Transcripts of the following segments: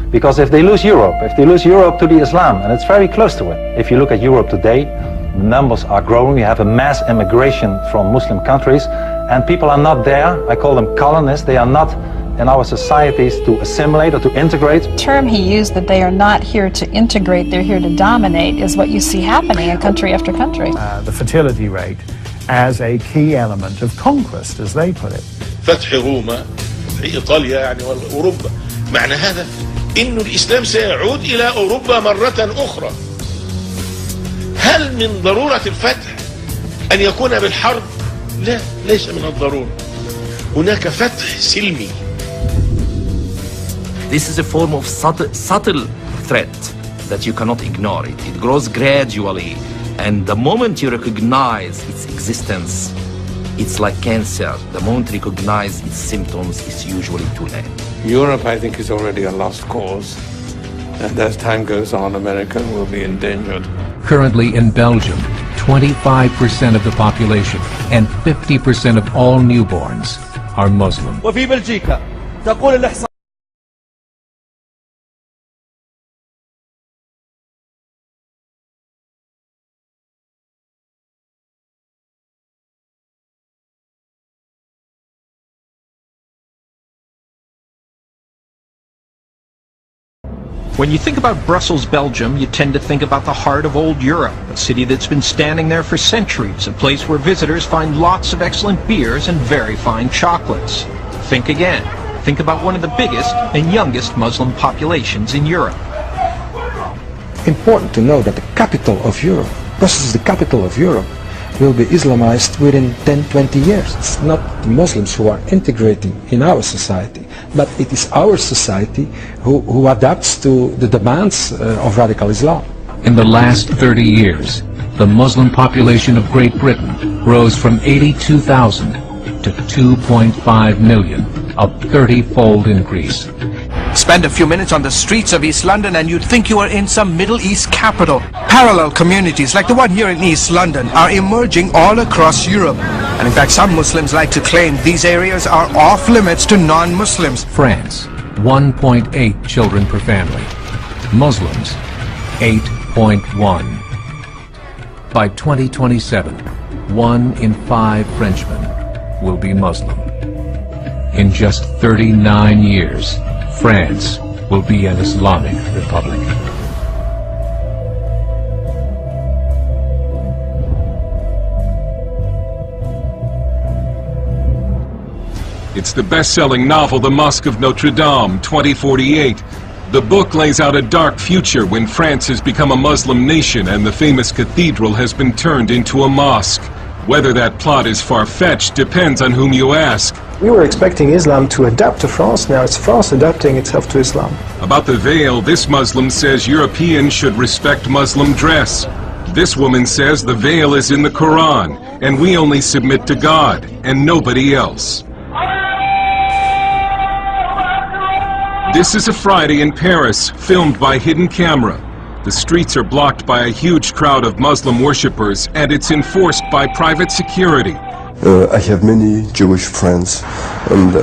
Because if they lose Europe to the Islam, and it's very close to it. If you look at Europe today, the numbers are growing. We have a mass immigration from Muslim countries, and people are not there. I call them colonists. They are not in our societies to assimilate or to integrate. The term he used, that they are not here to integrate, they're here to dominate, is what you see happening in country after country. The fertility rate as a key element of conquest, as they put it. فتح روما في إيطاليا يعني وأوروبا، معنى هذا إنه الإسلام سيعود إلى أوروبا مرة أخرى. هل من ضرورة الفتح أن يكون بالحرب؟ لا، ليس من الضرورة. هناك فتح سلمي. This is a form of subtle threat that you cannot ignore it. It grows gradually, and the moment you recognize its existence, it's like cancer. The moment you recognize its symptoms, it's usually too late. Europe, I think, is already a lost cause. And as time goes on, America will be endangered. Currently in Belgium, 25% of the population and 50% of all newborns are Muslim. وفي بلجيكا تقول الإحصاء. When you think about Brussels, Belgium, you tend to think about the heart of old Europe, a city that's been standing there for centuries, a place where visitors find lots of excellent beers and very fine chocolates. Think again. Think about one of the biggest and youngest Muslim populations in Europe. Important to know that the capital of Europe, Brussels, the capital of Europe, will be Islamized within 10-20 years. It's not the Muslims who are integrating in our society, but it is our society who adapts to the demands of radical Islam. In the last 30 years, the Muslim population of Great Britain rose from 82,000 to 2.5 million, a 30-fold increase. Spend a few minutes on the streets of East London and you'd think you are in some Middle East capital. Parallel communities like the one here in East London are emerging all across Europe. And in fact, some Muslims like to claim these areas are off limits to non-Muslims. France, 1.8 children per family. Muslims, 8.1. By 2027, 1 in 5 Frenchmen will be Muslim. In just 39 years, France will be an Islamic republic. It's the best-selling novel, The Mosque of Notre Dame, 2048. The book lays out a dark future when France has become a Muslim nation and the famous cathedral has been turned into a mosque. Whether that plot is far-fetched depends on whom you ask. We were expecting Islam to adapt to France. Now it's France adapting itself to Islam. About the veil, this Muslim says Europeans should respect Muslim dress. This woman says the veil is in the Quran, and we only submit to God, and nobody else. This is a Friday in Paris, filmed by hidden camera. The streets are blocked by a huge crowd of Muslim worshippers, and it's enforced by private security. I have many Jewish friends, and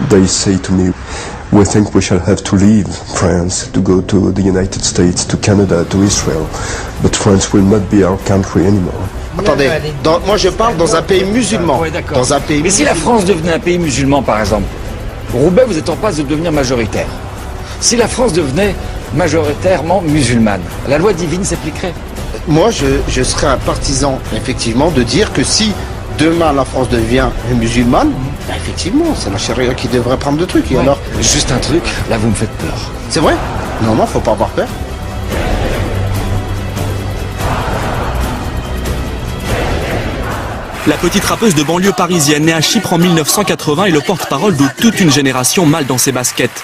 they say to me, we think we shall have to leave France to go to the United States, to Canada, to Israel, but France will not be our country anymore. Attendez, moi je parle dans un pays musulman. Dans un pays Mais si la France devenait un pays musulman, par exemple, Roubaix, vous êtes en passe de devenir majoritaire. Si la France devenait majoritairement musulmane, la loi divine s'appliquerait. Moi, je serais un partisan, effectivement, de dire que si demain la France devient musulmane, bah, effectivement, c'est la charia qui devrait prendre le truc. Et alors, juste un truc, là vous me faites peur. C'est vrai? Non, faut pas avoir peur. La petite rappeuse de banlieue parisienne née à Chypre en 1980 est le porte-parole de toute une génération mal dans ses baskets.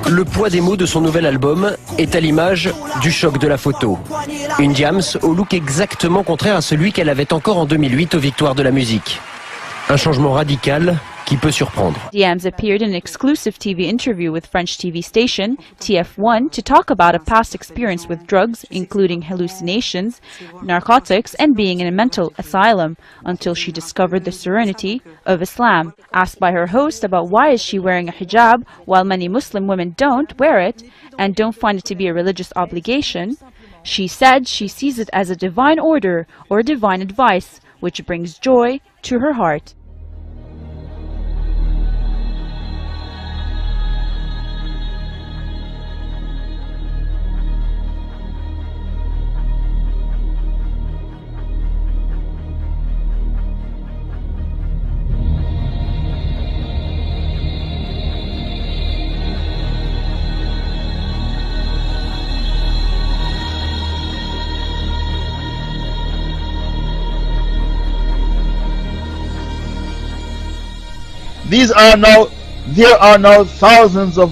Le poids des mots de son nouvel album est à l'image du choc de la photo. Une Diams au look exactement contraire à celui qu'elle avait encore en 2008 aux Victoires de la musique. Un changement radical qui peut surprendre. Diams appeared in an exclusive TV interview with French TV station TF1 to talk about a past experience with drugs, including hallucinations, narcotics, and being in a mental asylum, until she discovered the serenity of Islam. Asked by her host about why is she wearing a hijab while many Muslim women don't wear it and don't find it to be a religious obligation, she said she sees it as a divine order or divine advice, which brings joy to her heart. There are now thousands of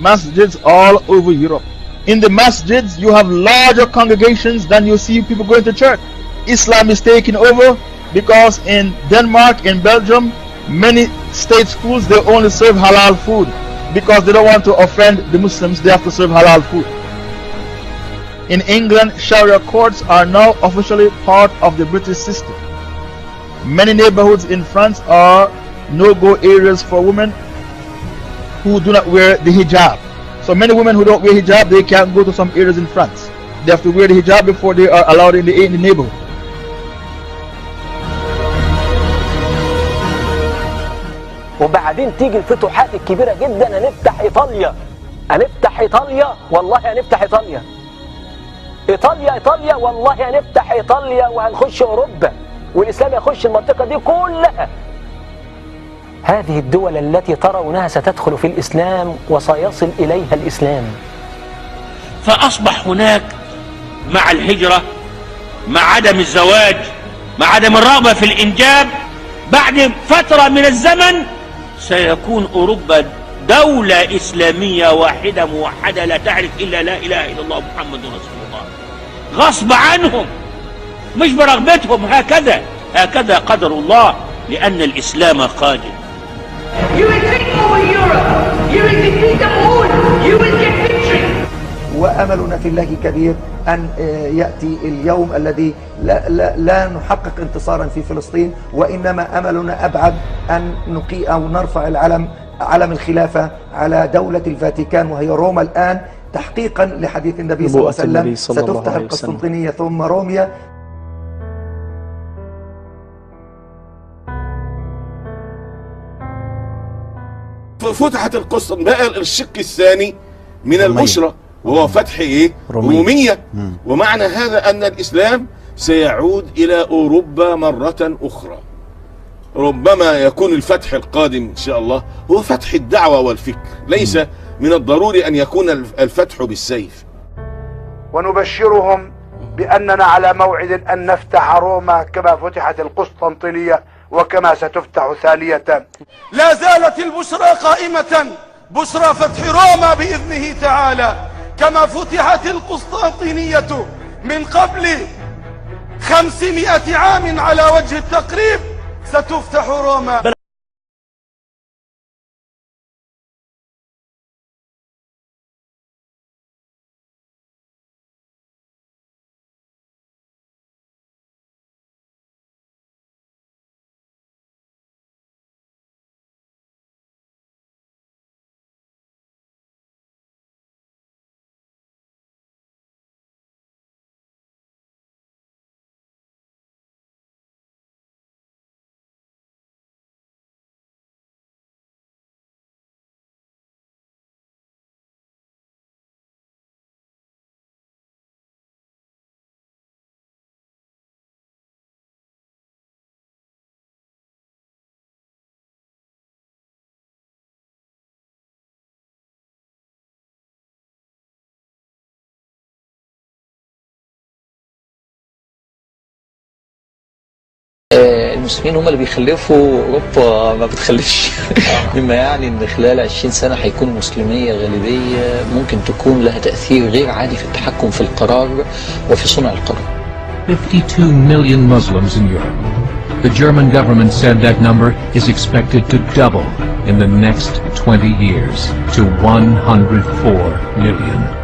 masjids all over Europe. In the masjids, you have larger congregations than you see people going to church. Islam is taking over because in Denmark, in Belgium, many state schools, they only serve halal food because they don't want to offend the Muslims. They have to serve halal food. In England, Sharia courts are now officially part of the British system. Many neighborhoods in France are no-go areas for women who do not wear the hijab. So many women who don't wear hijab, they can't go to some areas in France. They have to wear the hijab before they are allowed in the neighborhood. وبعدين تيجي الفتوحات الكبيرة جدا، هنفتح إيطاليا، هنفتح إيطاليا، والله هنفتح إيطاليا. إيطاليا والله هنفتح إيطاليا وهنخش أوروبا، والإسلام يخش المنطقة دي كلها. هذه الدول التي ترونها ستدخل في الإسلام وسيصل إليها الإسلام. فأصبح هناك مع الهجرة، مع عدم الزواج، مع عدم الرغبة في الإنجاب، بعد فترة من الزمن سيكون أوروبا دولة إسلامية واحدة موحدة لا تعرف إلا لا إله إلا الله محمد رسول الله، غصب عنهم مش برغبتهم. هكذا قدر الله، لأن الإسلام قادم. You will take over Europe. You will defeat them all. You will get victory. وأملنا في الله كبير أن يأتي اليوم الذي لا نحقق انتصارا في فلسطين، وإنما أملنا أبعد أن نرفع علم الخلافة على دولة الفاتيكان وهي روما الآن، تحقيقا لحديث النبي صلى الله عليه وسلم. ستفتح القسطنطينية ثم روميا. فتحت القسطنطينية، بقى الشق الثاني من البشرى وهو فتح رومية. ومعنى هذا أن الإسلام سيعود إلى أوروبا مرة أخرى. ربما يكون الفتح القادم إن شاء الله هو فتح الدعوة والفكر، ليس من الضروري أن يكون الفتح بالسيف. ونبشرهم بأننا على موعد أن نفتح روما كما فتحت القسطنطينية وكما ستفتح ثانية. لا زالت البشرى قائمة، بشرى فتح روما بإذنه تعالى، كما فتحت القسطنطينية من قبل 500 عام على وجه التقريب، ستفتح روما. المسلمين هم اللي بيخلفوا، اوروبا ما بتخلفش. مما يعني ان خلال 20 سنه هيكون مسلميه غالبيه ممكن تكون لها تاثير غير عادي في التحكم في القرار وفي صنع القرار. 52 million Muslims in Europe. The German government said that number is expected to double in the next 20 years to 104 million.